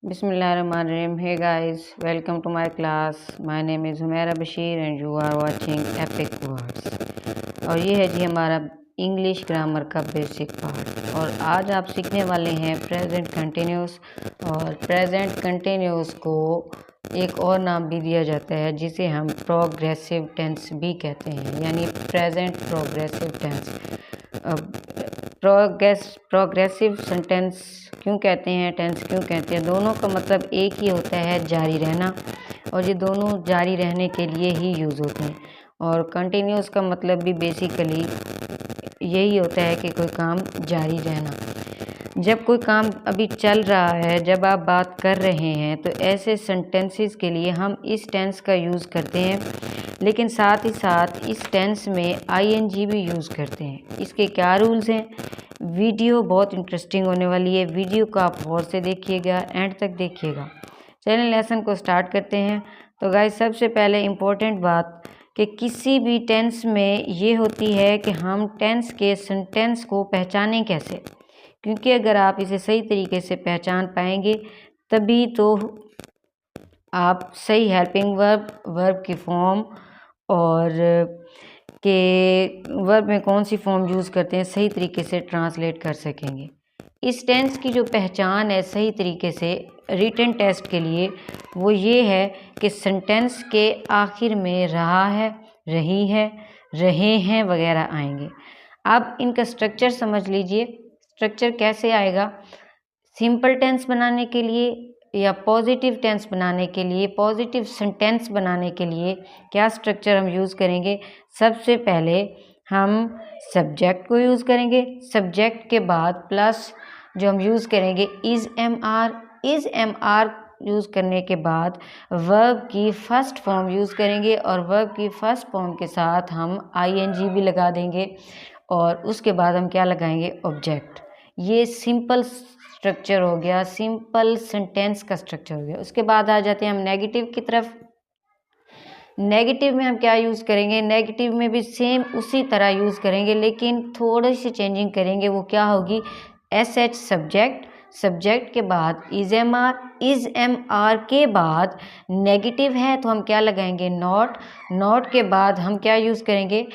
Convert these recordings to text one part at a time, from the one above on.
Bismillahirrahmanirrahim. Hey guys, welcome to my class. My name is Humaira Bashir and you are watching Epic Words. और ये है जी हमारा English grammar का basic part. और आज आप सीखने वाले हैं प्रेजेंट कंटिन्यूस। और प्रेजेंट कंटिन्यूस को एक और नाम भी दिया जाता है जिसे हम प्रोग्रेसिव टेंस भी कहते हैं, यानी present progressive tense. Progressive sentence क्यों कहते हैं, टेंस क्यों कहते हैं, दोनों का मतलब एक ही होता है, जारी रहना। और ये दोनों जारी रहने के लिए ही यूज़ होते हैं। और कंटिन्यूस का मतलब भी बेसिकली यही होता है कि कोई काम जारी रहना। जब कोई काम अभी चल रहा है, जब आप बात कर रहे हैं, तो ऐसे सेंटेंसेस के लिए हम इस टेंस का यूज़ करते हैं, लेकिन साथ ही साथ इस टेंस में आईएनजी भी यूज़ करते हैं। इसके क्या रूल्स हैं? वीडियो बहुत इंटरेस्टिंग होने वाली है, वीडियो को आप गौर से देखिएगा, एंड तक देखिएगा। चलिए लेसन को स्टार्ट करते हैं। तो गाइस, सबसे पहले इम्पोर्टेंट बात कि किसी भी टेंस में ये होती है कि हम टेंस के सेंटेंस को पहचानें कैसे, क्योंकि अगर आप इसे सही तरीके से पहचान पाएंगे तभी तो आप सही हेल्पिंग वर्ब की फॉर्म और के वर्ब में कौन सी फॉर्म यूज़ करते हैं सही तरीके से ट्रांसलेट कर सकेंगे। इस टेंस की जो पहचान है सही तरीके से रिटन टेस्ट के लिए, वो ये है कि सेंटेंस के आखिर में रहा है, रही है, रहे हैं वगैरह आएंगे। अब इनका स्ट्रक्चर समझ लीजिए। स्ट्रक्चर कैसे आएगा? सिंपल टेंस बनाने के लिए या पॉजिटिव टेंस बनाने के लिए, पॉजिटिव सेंटेंस बनाने के लिए क्या स्ट्रक्चर हम यूज़ करेंगे? सबसे पहले हम सब्जेक्ट को यूज़ करेंगे। सब्जेक्ट के बाद प्लस जो हम यूज़ करेंगे इज़ एम आर यूज़ करने के बाद वर्ब की फर्स्ट फॉर्म यूज़ करेंगे और वर्ब की फर्स्ट फॉर्म के साथ हम आईएनजी भी लगा देंगे और उसके बाद हम क्या लगाएंगे? ऑब्जेक्ट। ये सिंपल स्ट्रक्चर हो गया, सिंपल सेंटेंस का स्ट्रक्चर हो गया। उसके बाद आ जाते हैं हम नेगेटिव की तरफ। नेगेटिव में हम क्या यूज़ करेंगे? नेगेटिव में भी सेम उसी तरह यूज़ करेंगे, लेकिन थोड़ी सी चेंजिंग करेंगे। वो क्या होगी? एच सब्जेक्ट, सब्जेक्ट के बाद इज़ एम आर के बाद नेगेटिव है तो हम क्या लगाएंगे? नॉट। नॉट के बाद हम क्या यूज़ करेंगे?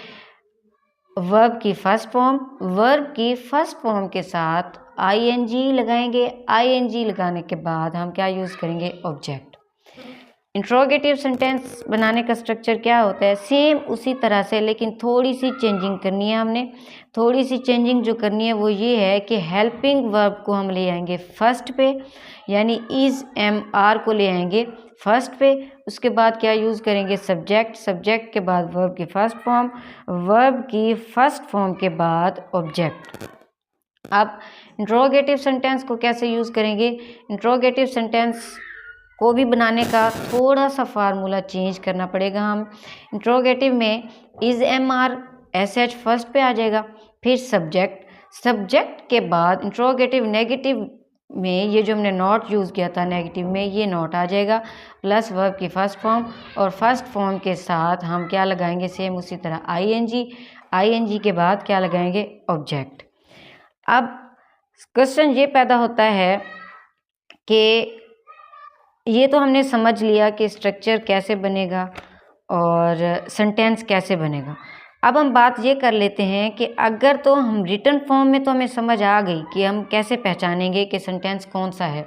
वर्ब की फर्स्ट फॉर्म। वर्ब की फर्स्ट फॉर्म के साथ आईएनजी लगाएंगे। आईएनजी लगाने के बाद हम क्या यूज़ करेंगे? ऑब्जेक्ट। इंट्रोगेटिव सेंटेंस बनाने का स्ट्रक्चर क्या होता है? सेम उसी तरह से, लेकिन थोड़ी सी चेंजिंग करनी है हमने। थोड़ी सी चेंजिंग जो करनी है वो ये है कि हेल्पिंग वर्ब को हम ले आएंगे फर्स्ट पे, यानी इज़ एम आर को ले आएंगे फर्स्ट पे। उसके बाद क्या यूज़ करेंगे? सब्जेक्ट। सब्जेक्ट के बाद वर्ब की फर्स्ट फॉर्म, वर्ब की फर्स्ट फॉर्म के बाद ऑब्जेक्ट। अब इंट्रोगेटिव सेंटेंस को कैसे यूज़ करेंगे? इंट्रोगेटिव सेंटेंस को भी बनाने का थोड़ा सा फार्मूला चेंज करना पड़ेगा। हम इंट्रोगेटिव में is am are S H first पे आ जाएगा, फिर सब्जेक्ट। सब्जेक्ट के बाद इंट्रोगेटिव नेगेटिव में ये जो हमने नॉट यूज़ किया था नेगेटिव में, ये नॉट आ जाएगा प्लस वर्ब की फर्स्ट फॉर्म, और फर्स्ट फॉर्म के साथ हम क्या लगाएंगे? सेम उसी तरह आईएनजी। आईएनजी के बाद क्या लगाएंगे? ऑब्जेक्ट। अब क्वेश्चन ये पैदा होता है कि ये तो हमने समझ लिया कि स्ट्रक्चर कैसे बनेगा और सेंटेंस कैसे बनेगा। अब हम बात ये कर लेते हैं कि अगर तो हम रिटन फॉर्म में तो हमें समझ आ गई कि हम कैसे पहचानेंगे कि सेंटेंस कौन सा है,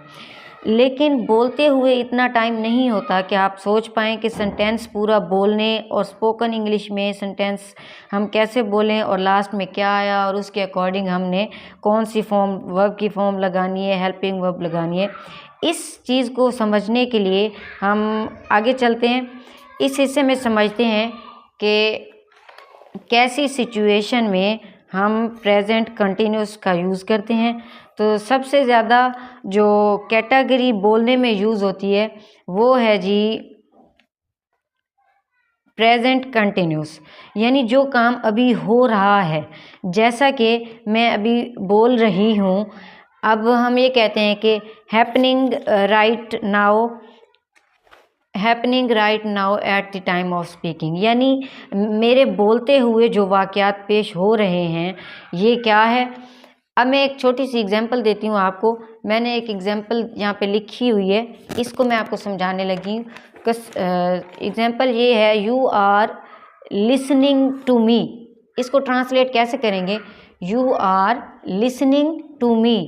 लेकिन बोलते हुए इतना टाइम नहीं होता कि आप सोच पाएँ कि सेंटेंस पूरा बोलने और स्पोकन इंग्लिश में सेंटेंस हम कैसे बोलें और लास्ट में क्या आया और उसके अकॉर्डिंग हमने कौन सी फॉर्म, वर्ब की फॉर्म लगानी है, हेल्पिंग वर्ब लगानी है। इस चीज़ को समझने के लिए हम आगे चलते हैं। इस हिस्से में समझते हैं कि कैसी सिचुएशन में हम प्रेजेंट कंटिन्यूस का यूज़ करते हैं। तो सबसे ज़्यादा जो कैटेगरी बोलने में यूज़ होती है वो है जी प्रेजेंट कंटिन्यूस, यानी जो काम अभी हो रहा है। जैसा कि मैं अभी बोल रही हूँ, अब हम ये कहते हैं कि happening right now at the time of speaking, यानी मेरे बोलते हुए जो वाक़यात पेश हो रहे हैं, ये क्या है? अब मैं एक छोटी सी एग्जांपल देती हूँ आपको। मैंने एक एग्जांपल यहाँ पे लिखी हुई है, इसको मैं आपको समझाने लगी हूँ। एग्जांपल ये है, you are listening to me. इसको ट्रांसलेट कैसे करेंगे? You are listening to me,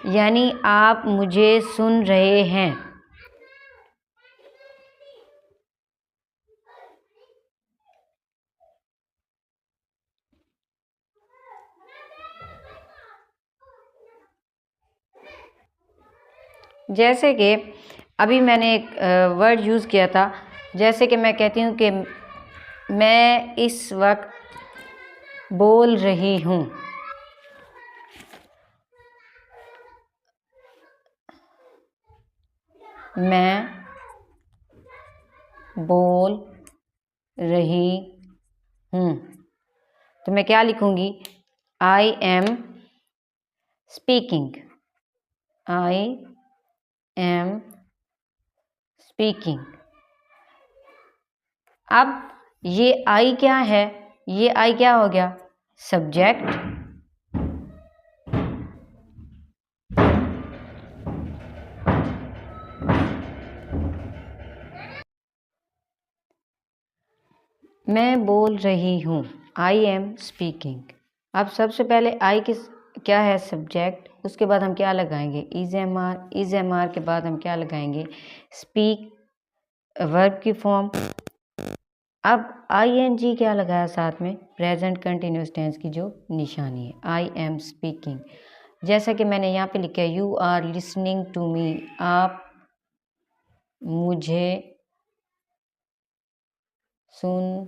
यानी आप मुझे सुन रहे हैं। जैसे कि अभी मैंने एक वर्ड यूज़ किया था, जैसे कि मैं कहती हूँ कि मैं इस वक्त बोल रही हूँ। मैं बोल रही हूँ, तो मैं क्या लिखूँगी? आई am speaking. I am speaking. अब ये आई क्या है? ये आई क्या हो गया? सब्जेक्ट। मैं बोल रही हूँ, आई एम स्पीकिंग। अब सबसे पहले आई किस क्या है? सब्जेक्ट। उसके बाद हम क्या लगाएंगे? Is am are. Is am are के बाद हम क्या लगाएंगे? स्पीक, वर्ब की फॉर्म। अब आई एन जी क्या लगाया साथ में? प्रेजेंट कंटिन्यूस टेंस की जो निशानी है, आई एम स्पीकिंग। जैसा कि मैंने यहाँ पे लिखा है, you are listening to me. आप मुझे सुन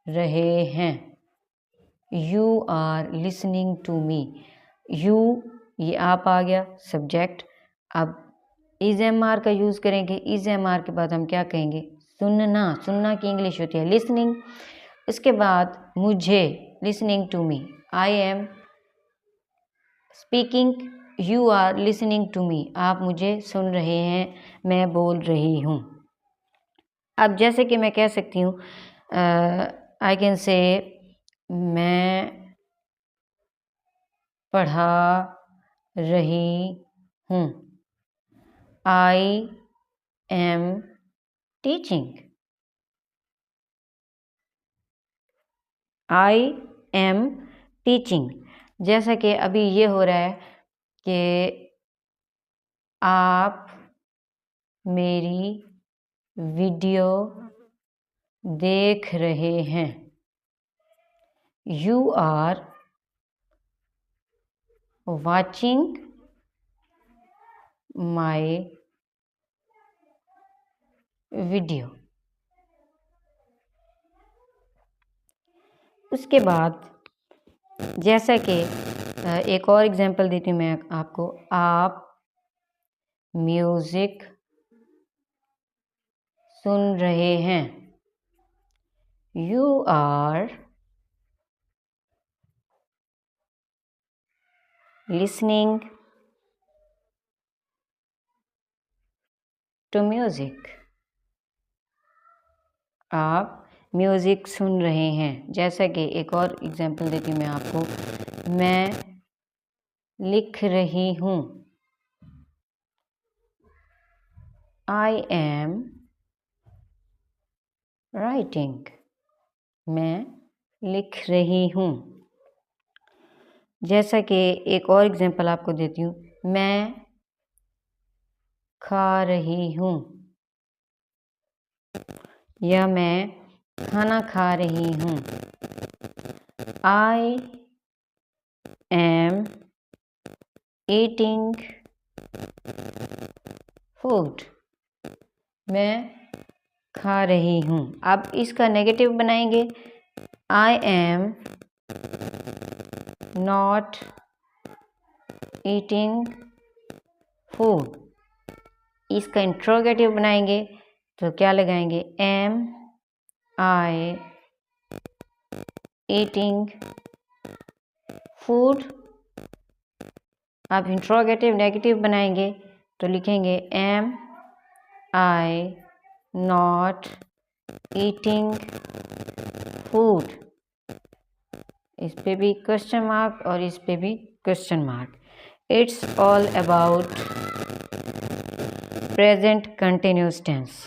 रहे हैं। You are listening to me. You, ये आप आ गया सब्जेक्ट। अब इज एम आर का यूज़ करेंगे। इज एम आर के बाद हम क्या कहेंगे? सुनना। सुनना की इंग्लिश होती है लिसनिंग। इसके बाद मुझे, listening to me. I am speaking, you are listening to me. आप मुझे सुन रहे हैं, मैं बोल रही हूँ। अब जैसे कि मैं कह सकती हूँ, आई कैन से, मैं पढ़ा रही हूँ। I am teaching. I am teaching. जैसा कि अभी ये हो रहा है कि आप मेरी वीडियो देख रहे हैं। You are watching my video. उसके बाद जैसा कि एक और एग्जांपल देती हूँ मैं आपको। आप म्यूज़िक सुन रहे हैं। You are listening to music. आप म्यूज़िक सुन रहे हैं। जैसा कि एक और एग्जांपल देती हूँ मैं आपको। मैं लिख रही हूँ। I am writing. मैं लिख रही हूँ। जैसा कि एक और एग्जांपल आपको देती हूँ। मैं खा रही हूँ, या मैं खाना खा रही हूँ। I am eating food. मैं खा रही हूँ। अब इसका नेगेटिव बनाएंगे। I am not eating food. इसका इंट्रोगेटिव बनाएंगे तो क्या लगाएंगे? Am I eating food. अब इंट्रोगेटिव नेगेटिव बनाएंगे तो लिखेंगे am I not eating food. इस पे भी क्वेश्चन मार्क और इस पे भी question mark. It's all about present continuous tense.